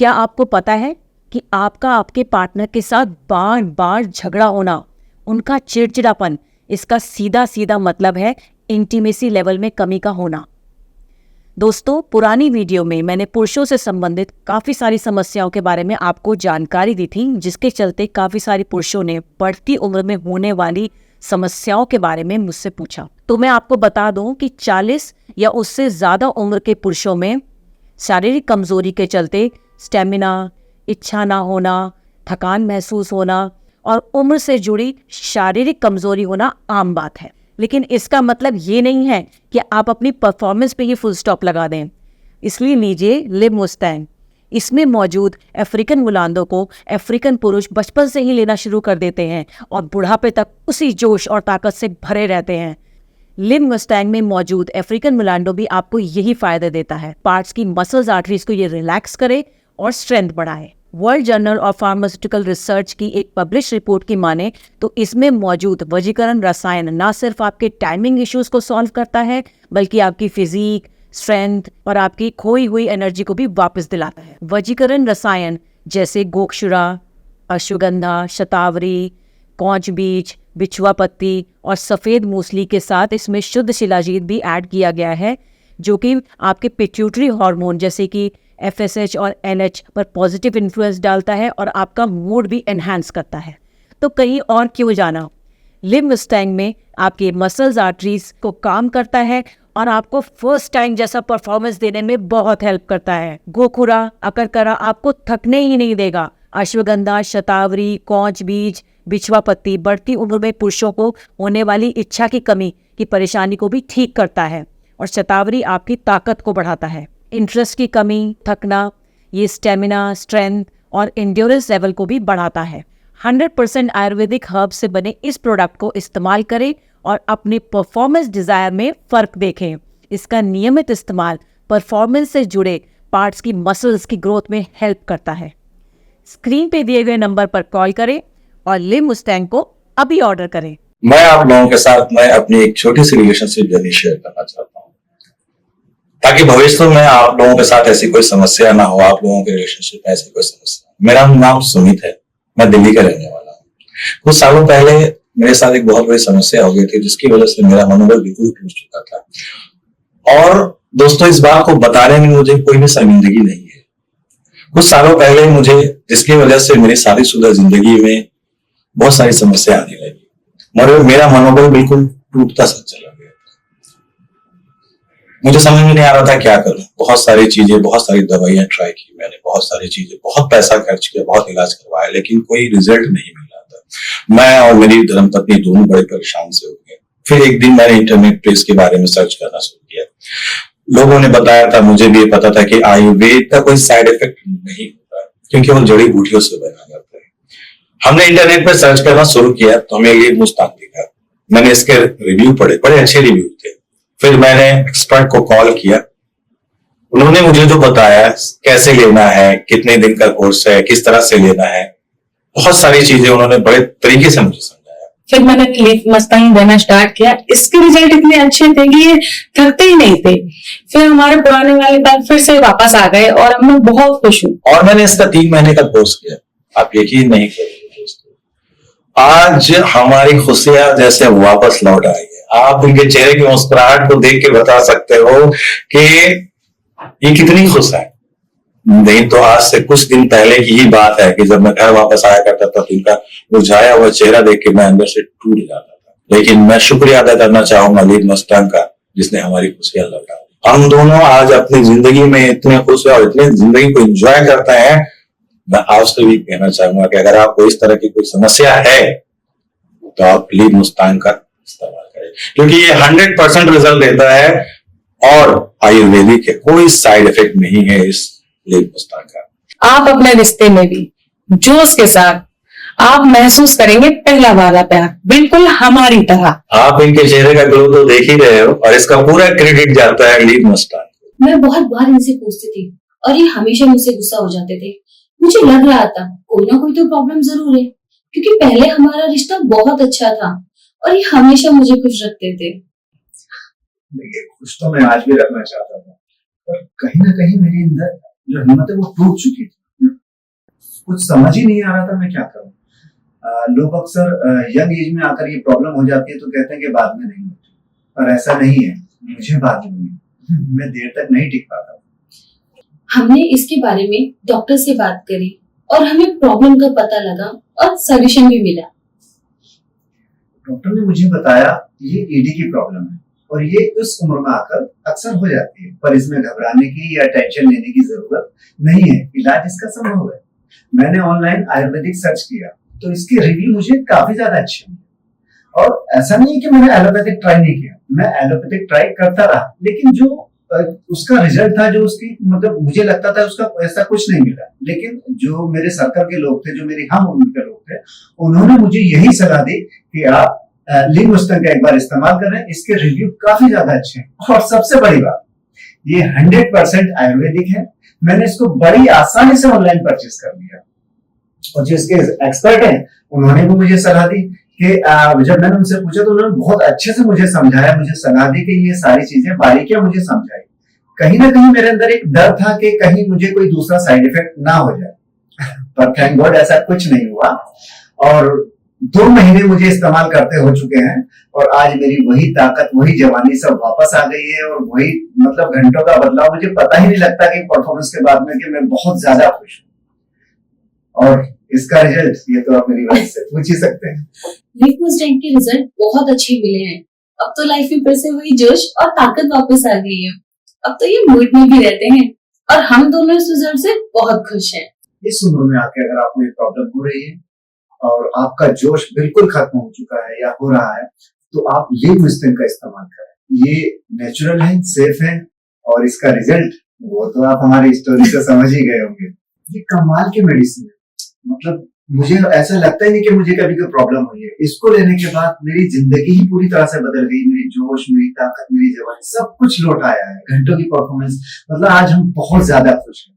क्या आपको पता है कि आपका आपके पार्टनर के साथ बार बार झगड़ा होना, उनका चिड़चिड़ापन, इसका सीधा सीधा मतलब है इंटीमेसी लेवल में कमी का होना। दोस्तों, पुरानी वीडियो में मैंने पुरुषों से संबंधित काफ़ी सारी समस्याओं के बारे में आपको जानकारी दी थी, जिसके चलते काफ़ी सारे पुरुषों ने बढ़ती उम्र में होने वाली समस्याओं के बारे में मुझसे पूछा। तो मैं आपको बता दूं कि 40 या उससे ज़्यादा उम्र के पुरुषों में शारीरिक कमजोरी के चलते स्टेमिना, इच्छा ना होना, थकान महसूस होना और उम्र से जुड़ी शारीरिक कमजोरी होना आम बात है। लेकिन इसका मतलब ये नहीं है कि आप अपनी परफॉर्मेंस पे ही फुल स्टॉप लगा दें। इसलिए लीजिए लिव मुस्टैंग। इसमें मौजूद अफ्रीकन मुलांदों को अफ्रीकन पुरुष बचपन से ही लेना शुरू कर देते हैं और बुढ़ापे तक उसी जोश और ताकत से भरे रहते हैं। लिव मुस्टैंग में मौजूद अफ्रीकन मुलांडो भी आपको यही फायदा देता है। पार्ट्स की मसल्स, आर्टरीज को ये रिलैक्स करे और स्ट्रेंथ बढ़ाए। World journal of pharmaceutical research की एक पब्लिश रिपोर्ट की माने तो इसमें मौजूद वजीकरण रसायन न सिर्फ आपके टाइमिंग इश्यूज को सॉल्व करता है, बल्कि आपकी फिजिक, स्ट्रेंथ और आपकी खोई हुई एनर्जी को भी वापस दिलाता है। वजीकरण रसायन जैसे गोक्षुरा, अश्वगंधा, शतावरी, कौच बीज, बिछुआ पत्ती और सफ़ेद मूसली के साथ इसमें शुद्ध शिलाजीत भी ऐड किया गया है, जो कि आपके पिट्यूटरी हार्मोन जैसे कि FSH और LH पर पॉजिटिव इन्फ्लुएंस डालता है और आपका मूड भी एनहांस करता है। तो कहीं और क्यों जाना, लिव मुस्टैंग में आपके मसल्स, आर्टरीज को काम करता है और आपको फर्स्ट टाइम जैसा परफॉर्मेंस देने में बहुत हेल्प करता है। गोखुरा, अकरकरा आपको थकने ही नहीं देगा। अश्वगंधा, शतावरी, कौच बीज, बिछवा पत्ती बढ़ती उम्र में पुरुषों को होने वाली इच्छा की कमी की परेशानी को भी ठीक करता है और शतावरी आपकी ताकत को बढ़ाता है। इंटरेस्ट की कमी, थकना, ये स्टेमिना, स्ट्रेंथ और एंड्योरेंस लेवल को भी बढ़ाता है। 100% आयुर्वेदिक हर्ब से बने इस प्रोडक्ट को इस्तेमाल करें और अपने परफॉर्मेंस डिजायर में फ़र्क देखें। इसका नियमित इस्तेमाल परफॉर्मेंस से जुड़े पार्ट्स की मसल्स की ग्रोथ में हेल्प करता है। स्क्रीन पे दिए गए नंबर पर कॉल करें और लिव मुस्टैंग को अभी ऑर्डर करें। मैं आप लोगों के साथ अपनी एक छोटी सी रिलेशनशिप जर्नी शेयर करना चाहता हूँ, ताकि भविष्य में आप लोगों के साथ ऐसी कोई समस्या ना हो, आप लोगों के रिलेशनशिप में ऐसी कोई समस्या। मेरा नाम सुमित है, मैं दिल्ली का रहने वाला हूँ। कुछ सालों पहले मेरे साथ एक बहुत बड़ी समस्या हो गई थी, जिसकी वजह से मेरा मनोबल बिल्कुल टूट चुका था। और दोस्तों, इस बात को बताने में मुझे कोई भी शर्मिंदगी नहीं है। कुछ सालों पहले मुझे, जिसकी वजह से मेरी शादीशुदा जिंदगी में बहुत सारी समस्या आने लगी, मगर मेरा मनोबल बिल्कुल टूटता सा चला गया। मुझे समझ में नहीं आ रहा था क्या करूं। बहुत सारी चीजें, बहुत सारी दवाइयां ट्राई की मैंने, बहुत सारी चीजें, बहुत पैसा खर्च किया, बहुत इलाज करवाया, लेकिन कोई रिजल्ट नहीं मिला था। मैं और मेरी धर्मपत्नी दोनों बड़े परेशान से हो गए। फिर एक दिन मैंने इंटरनेट पे इसके बारे में सर्च करना शुरू किया। लोगों ने बताया था, मुझे भी पता था कि आयुर्वेद का कोई साइड इफेक्ट नहीं होता, क्योंकि वो जड़ी बूटियों से बना जाता है। हमने इंटरनेट पर सर्च करना शुरू किया तो हमें ये मुस्तान दिखा। मैंने इसके रिव्यू पढ़े, बड़े अच्छे रिव्यू थे। फिर मैंने एक्सपर्ट को कॉल किया। उन्होंने मुझे जो बताया, कैसे लेना है, कितने दिन का कोर्स है, किस तरह से लेना है, बहुत सारी चीजें उन्होंने बड़े तरीके से मुझे समझाया। फिर मैंने लिव मुस्टैंग देना स्टार्ट किया। इसके रिजल्ट इतने अच्छे थे कि ये थकते ही नहीं थे। फिर हमारे पुराने वाले बात फिर से वापस आ गए और अब मैं बहुत खुश हूँ। और मैंने इसका 3 महीने का कोर्स किया। आप यकीन नहीं करेंगे दोस्तों, आज हमारी खुशियां जैसे वापस लौट आई है। आप उनके चेहरे की मुस्कुराहट को देख के बता सकते हो कि ये कितनी खुश है। नहीं तो आज से कुछ दिन पहले की ही बात है कि जब मैं घर वापस आया करता था तो इनका मुरझाया हुआ चेहरा देख के मैं अंदर से टूट जाता था। लेकिन मैं शुक्रिया अदा करना चाहूंगा लिव मुस्टैंग का, जिसने हमारी खुशियां लौटा। हम दोनों आज अपनी जिंदगी में इतने खुश है और इतने जिंदगी को एंजॉय करते हैं। मैं आपसे भी कहना चाहूंगा कि अगर आपको इस तरह की कोई समस्या है तो आप लिव मुस्टैंग का इस्तेमाल करें, क्योंकि ये 100% रिजल्ट देता है और आयुर्वेदिक है, कोई साइड इफेक्ट नहीं है इस लिव मुस्टैंग का। आप अपने रिश्ते में भी जोश के साथ आप महसूस करेंगे पहला वाला प्यार, बिल्कुल हमारी तरह। आप इनके चेहरे का ग्लो तो देख ही रहे हो और इसका पूरा क्रेडिट जाता है लिव मुस्टैंग को। मैं बहुत बार इनसे पूछती थी और ये हमेशा मुझसे गुस्सा हो जाते थे। मुझे लग रहा था कोई ना कोई तो प्रॉब्लम जरूर है, क्योंकि पहले हमारा रिश्ता बहुत अच्छा था और ये हमेशा मुझे खुश रखते थे। खुश तो मैं आज भी रखना चाहता था, पर कहीं ना कहीं मेरे अंदर जो हिम्मत है वो टूट चुकी थी। कुछ समझ ही नहीं आ रहा था मैं क्या करूं। लोग अक्सर यंग एज में आकर ये प्रॉब्लम हो जाती है तो कहते हैं कि बाद में नहीं होती, पर ऐसा नहीं है। मुझे बाद में हुई, मैं देर तक नहीं टिक पाता। हमने इसके बारे में डॉक्टर से बात करी और हमें प्रॉब्लम का पता लगा और सोल्यूशन भी मिला। डॉक्टर ने मुझे बताया ये ईडी की प्रॉब्लम है और ये उस उम्र में आकर अक्सर हो जाती है, पर इसमें घबराने की या टेंशन लेने की जरूरत नहीं है, इलाज इसका संभव है। मैंने ऑनलाइन आयुर्वेदिक सर्च किया तो इसके रिव्यू मुझे काफी ज्यादा अच्छे मिले। और ऐसा नहीं है कि मैंने एलोपैथिक ट्राई नहीं किया, मैं एलोपैथिक ट्राई करता रहा, लेकिन जो उसका रिजल्ट था, जो उसकी मतलब मुझे लगता था उसका ऐसा कुछ नहीं मिला। लेकिन जो मेरे सर्कल के लोग थे, जो मेरी हम उम्र के लोग थे, उन्होंने मुझे यही सलाह दी कि आप लिंगोस्टन का एक बार इस्तेमाल करें, इसके रिव्यू काफी ज्यादा अच्छे हैं। और सबसे बड़ी बात, ये 100% आयुर्वेदिक है। मैंने इसको बड़ी आसानी से ऑनलाइन परचेज कर लिया और जो इसके एक्सपर्ट हैं उन्होंने भी मुझे सलाह दी कि जब मैंने उनसे पूछा तो उन्होंने बहुत अच्छे से मुझे समझाया, मुझे सलाह दी कि ये सारी चीजें बारीकियां मुझे समझाई। कहीं ना कहीं मेरे अंदर एक डर था कि कहीं मुझे कोई दूसरा साइड इफेक्ट ना हो जाए, पर थैंक गॉड ऐसा कुछ नहीं हुआ। और 2 महीने मुझे इस्तेमाल करते हो चुके हैं और आज मेरी वही ताकत, वही जवानी सब वापस आ गई है और वही मतलब घंटों का बदलाव। मुझे पता ही नहीं लगता कि परफॉर्मेंस के बाद में कि मैं बहुत ज्यादा खुश हूँ। और इसका रिजल्ट ये तो आप मेरी बात से पूछ ही सकते हैं। लिंगोस्टन के रिजल्ट बहुत अच्छे मिले हैं। अब तो लाइफ में फिर से वही जोश और ताकत वापस आ गई है। अब तो ये मूड में भी रहते हैं और हम दोनों इस रिजल्ट से बहुत खुश हैं। इस उम्र में आके अगर आपको ये प्रॉब्लम हो रही है और आपका जोश बिल्कुल खत्म हो चुका है या हो रहा है, तो आप लिंगोस्टन का इस्तेमाल करें। ये नेचुरल है, सेफ है और इसका रिजल्ट वो तो आप हमारी स्टोरी से समझ ही गए होंगे। ये कमाल की मेडिसिन है, मतलब मुझे ऐसा लगता ही नहीं कि मुझे कभी कोई प्रॉब्लम हुई है। इसको लेने के बाद मेरी जिंदगी ही पूरी तरह से बदल गई। मेरी जोश, मेरी ताकत, मेरी जवानी सब कुछ लौट आया है। घंटों की परफॉर्मेंस, मतलब आज हम बहुत ज्यादा खुश हैं।